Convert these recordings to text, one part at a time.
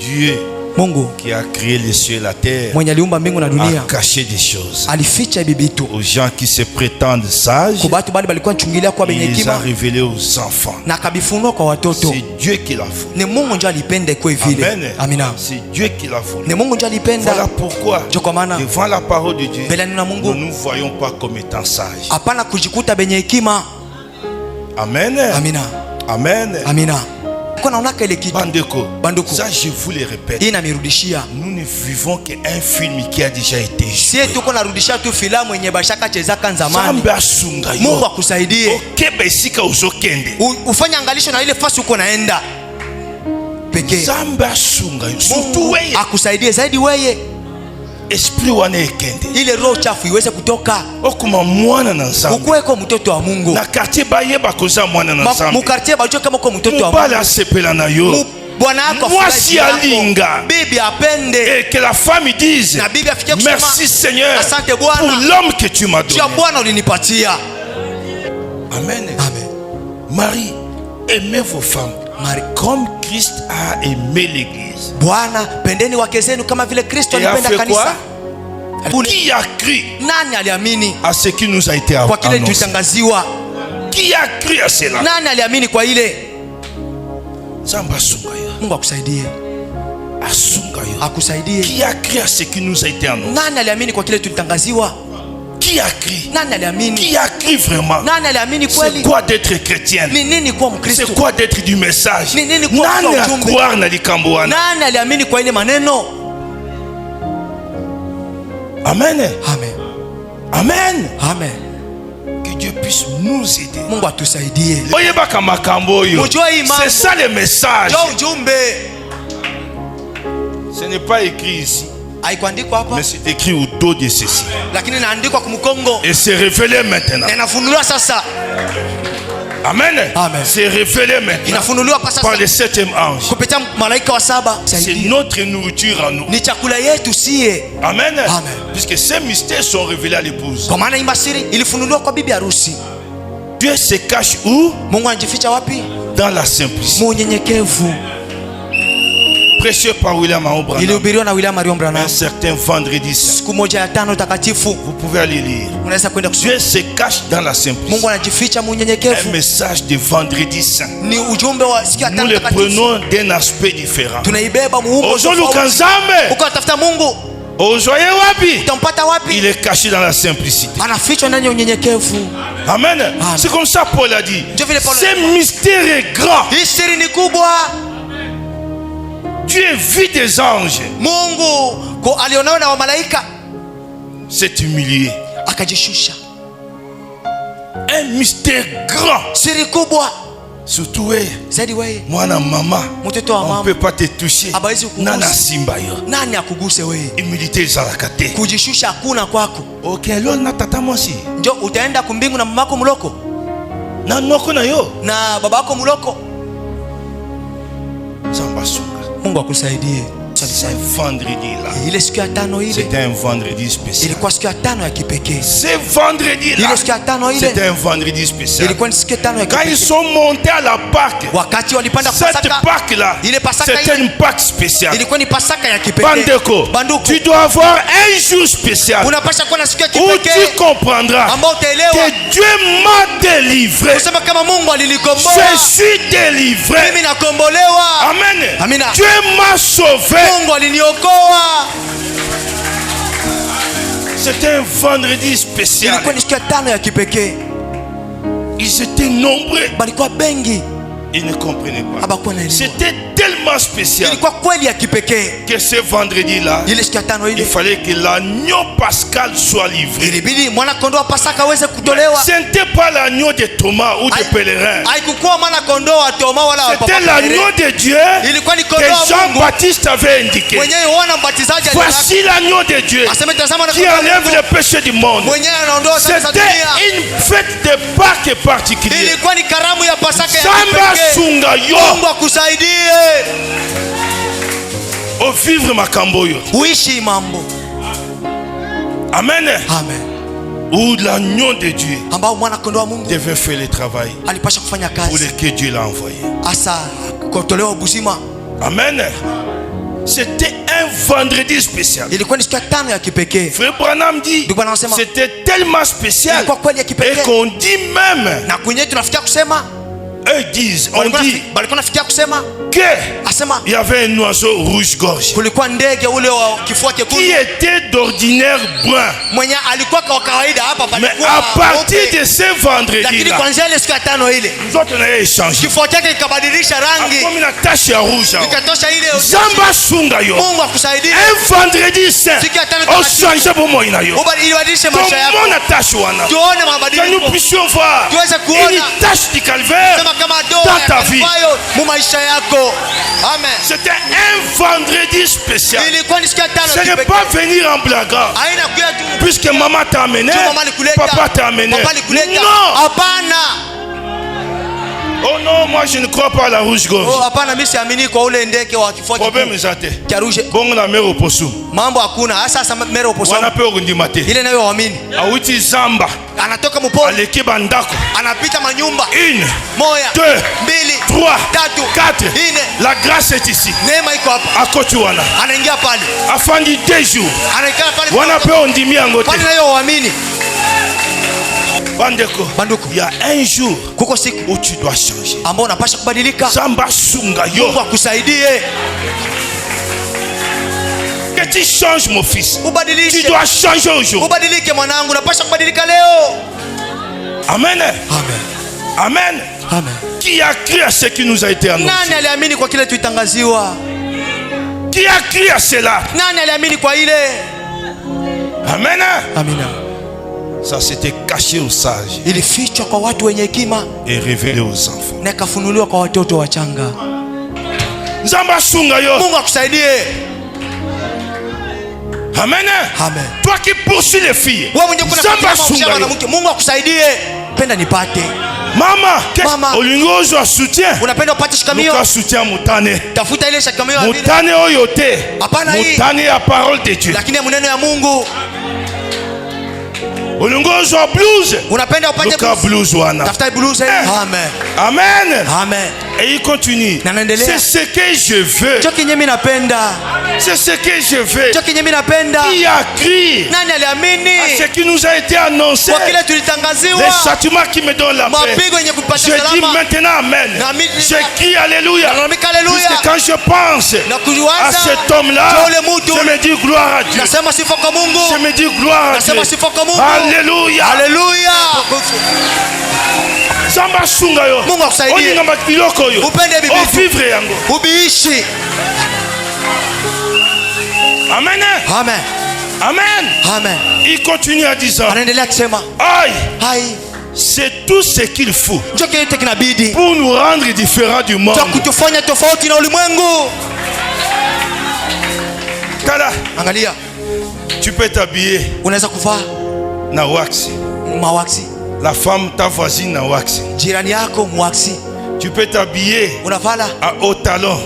Dieu Mungu qui a créé les cieux et la terre mwenye aliumba mbingu na dunia a caché des choses alificha hivi vitu aux gens qui se prétendent sages. kwa watu bali balikuwa chungilia kwa benye Il les a hekima révélés aux enfants. na kabifunua kwa watoto. C'est Dieu qui l'a fait. Ni Mungu ndiye alipenda kwa vile. Amen. Amina. C'est Dieu qui l'a fait. Ni Mungu ndiye alipenda. Voilà pourquoi devant la parole de Dieu, nous ne nous voyons pas comme étant sages. Hapana kujikuta benye hekima. Amen. Amina. Amen. Amina. Naonaka ile kitu Bandeko, ça je vous le répète, nous ne vivons qu'un film qui a déjà été joué. Mungu akusaidie ufanye angalisho na ile fasi uko naenda pekee. Mungu akusaidie zaidi weye esprit wana ekende ile roho chafu iweze kutoka okuma mwana na nzambe ukuweko mtoto wa Mungu na quartier bayeba koza mwana na nzambe mu quartier bajue kama uko mtoto wa Mungu bala sepela na yo bwana yako mwasi alinga bibi apende et que la femme dise na bibi afikie kusema merci Seigneur asante Bwana pour l'homme que tu m'as donné. Kwa Bwana ulinipatia. Amen. Amen. Marie, aimez vos femmes comme Christ a aimé l'église. Bwana pendeni wake zenu kama vile Kristo alipenda kanisa. Qui a cru? Nani aliamini à ce qui nous a été annoncé? Kwa kile tulitangaziwa. Qui a cru à cela? Nani aliamini kwa ile? Zamba sungayo. Mungu akusaidie. Asungayo. Akusaidie. Qui a cru à ce qui nous a été annoncé? Nani aliamini kwa kile tulitangaziwa? Qui a cru? Nani aliamini? Qui a cru vraiment? Nani aliamini kweli? C'est quoi d'être chrétien? Ni nini kuwa Mkristo? C'est quoi d'être du message? Ni nini kuwa nani a croire na likambo wana? Nani aliamini kwa ile maneno? Amen. Amen. Amen. Amen. Que Dieu puisse nous aider. Mungu atusaidie. Oyebaka makambo yo. C'est ça le message. Ce n'est pas écrit ici. Mais c'est écrit au dos de ceci. Et c'est révélé maintenant. Amen. Amen. C'est révélé maintenant par le 7e ange. C'est notre nourriture à nous. Amen. Amen. Puisque ces mystères sont révélés à l'épouse. Dieu se cache où? Dans la simplicité. Prêché par William Branham. Un certain vendredi saint. Vous pouvez aller lire. Dieu se cache dans la simplicité. Un message de vendredi saint. Nous le prenons d'un aspect différent. Il est caché dans la simplicité. Amen. C'est comme ça Paul a dit. Ce mystère est grand. Dieu vit des anges. C'est humilié. Un mystère grand. Surtout moi na maman, on ne peut pas te toucher. Nana simba yo. Humilité zalakate. Ok, lolo na tata mosi. Ndio utaenda kumbingu na mamako muloko. Na noko na yo. Na babako muloko. Zamba sunga. Mungu akusaidie. C'est vendredi là. Ile siku ya tano ile. C'était un vendredi spécial. Ilikuwa siku ya tano ya kipekee. C'est vendredi là. Ile siku ya tano ile. C'était un vendredi spécial. Ilikuwa ni siku ya tano ya kipekee. Quand ils sont montés à la Pâque. Wakati walipanda Pasaka. Cette Pâque là. Ile Pasaka c'était une Pâque spéciale. Ilikuwa ni Pasaka ya kipekee. Bandeko. Tu dois avoir un jour spécial. Unapaswa kuwa na siku ya où kipekee. tu comprendras que Dieu m'a délivré. Kusema kama Mungu alinikomboa. Je suis délivré. Mimi nakombolewa. Amen. Amina. Dieu m'a sauvé. Mungu aliniokoa. C'était un vendredi spécial. Ilikuwa ni siku ya tano ya kipekee. Ils étaient nombreux. Balikuwa bengi. Ils ne comprenaient pas. C'était tellement spécial que ce vendredi-là, il fallait que l'agneau pascal soit livré. Ce n'était pas l'agneau de Thomas ou de pèlerin. C'était l'agneau de Dieu que Jean-Baptiste avait indiqué. Voici l'agneau de Dieu qui enlève le péché du monde. C'était une fête de Pâques particulière. Sunga yo. Mungu akusaidie. O vivre makambo yo. Uishi mambo. Amen. Amen. Où l'agneau de Dieu ambao mwana kondoo wa Mungu devait faire le travail alipasha kufanya kazi pour lequel Dieu l'a envoyé. Asa kutolewa buzima. Amen. C'était un vendredi spécial. Frère Branham dit c'était tellement spécial et qu'on dit même, eux disent, on dit que il y avait un oiseau rouge-gorge qui était d'ordinaire brun. Mais à partir de ce vendredi-là, nous autres on a échangé. Comme une tache rouge. Zamba sunga yo. Un vendredi saint. On change pour moi. Comment on attache wana? Que nous puissions voir une tâche du calvaire dans ta vie. C'était un vendredi spécial. Ce n'est pas venir en blaguant. Puisque maman t'a amené, papa t'a amené. Non. Oh non, moi je ne crois pas à la rouge-gorge. Problème est bon la mère au possum. Wana pe ogundimate. Awiti zamba. Aleki bandako. 1, 2, 3, 4. La grâce est ici. Akochuana. Afandi 2 jours. Wana pe ondimi angote. Bandeko, il y a un jour où tu dois changer. Samba sunga yo. Que tu changes mon fils. Tu dois changer aujourd'hui. Amen. Amen. Amen. Qui a cru à ce qui nous a été annoncé? Qui a cru à cela? Amen. Amen. Ça s'était caché aux sages et révélé aux enfants. Nzamba sunga yo. Amen. Amen. Toi qui poursuis les filles, Nzamba sunga yo. Mama, olingozo a soutien. Luka soutien mutane. Mutane oyote. Mutane a parole de Dieu. Ulongozo wa blues. Unapenda upate blues wana. Tafuta blues. Amen. Amen. Amen. Et il continue. C'est ce que je veux. C'est ce que je veux. Qui a crié à ce qui nous a été annoncé. Les châtiments qui me donnent la paix. Je dis maintenant Amen. Je crie Alléluia. Puisque quand je pense à cet homme-là, je me dis gloire à Dieu. Je me dis gloire à Dieu. Alléluia. Alléluia. Zamba sunga yo. Oninga makiloko yo. O vivre yango. Ubiishi. Amen. Amen. Amen. Amen. Il continue à dire ça. Aïe. C'est tout ce qu'il faut pour nous rendre différents du monde. Kala. Angalia. Tu peux t'habiller. Na wax. La femme, ta voisine, na wax. Tu peux t'habiller à haut talon.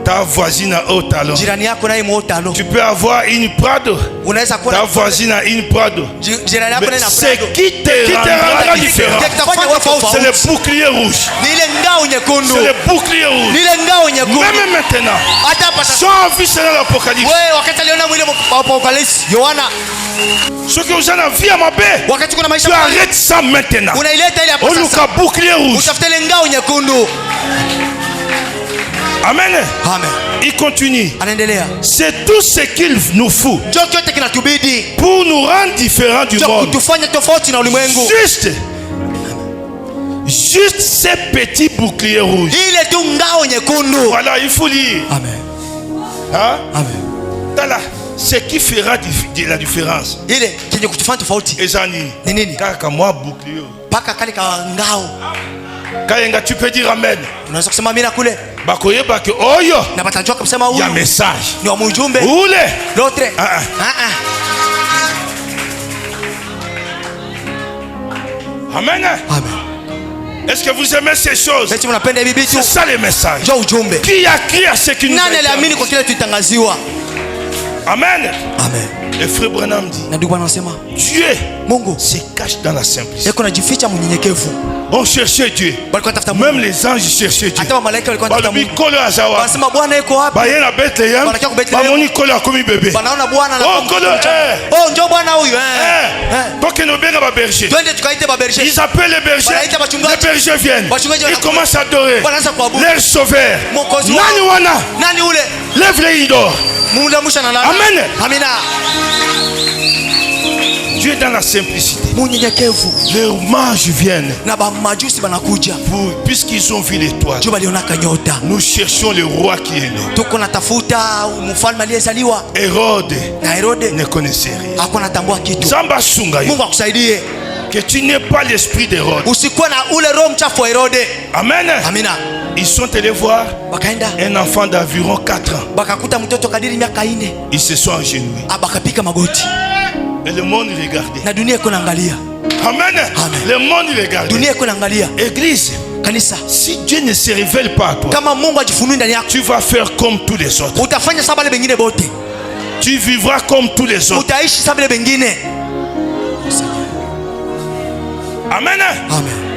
Ta voisine à haut talon. Tu peux avoir une Prado. Ta voisine a une Prado. Mais ce qui te rendra différent, c'est le bouclier rouge. C'est le bouclier rouge. Même maintenant, sans vu cela l'Apocalypse. Ce que vous avez vu à ma paix, tu arrêtes ça maintenant. On nous a bouclier rouge. Amen. Amen. Il continue. C'est tout ce qu'il nous faut pour nous rendre différents du monde. Juste ces petits boucliers rouges. Voilà, il faut lire. Amen. Hein? Amen. Ce qui fera la différence. Kaka moi bouclier. Kayenga, tu peux dire Amen. Bakoye bake oyo. Il y a un message. Oule. L'autre. Amen. Amen. Est-ce que vous aimez ces choses? C'est ça le message. Qui a crié à ce qui nous a été annoncé? Amen. Amen. Et frère Branham dit, Dieu se cache dans la simplicité. On cherchait Dieu. Même les anges cherchaient Dieu. Ils appellent les bergers. Les bergers viennent. Ils commencent à adorer leur sauveur. Lève les idoles. Amen. Dieu est dans la simplicité. Les mages viennent. Puisqu'ils ont vu l'étoile, nous cherchons le roi qui est né. Hérode ne connaissait rien. Que tu n'aies pas l'esprit d'Hérode. Amen. Ils sont allés voir un enfant d'environ 4 ans. Ils se sont agenouillés. Et le monde regardait. Amen. Le monde regardait. Église, si Dieu ne se révèle pas à toi, tu vas faire comme tous les autres. Tu vivras comme tous les autres. Amen. Amen.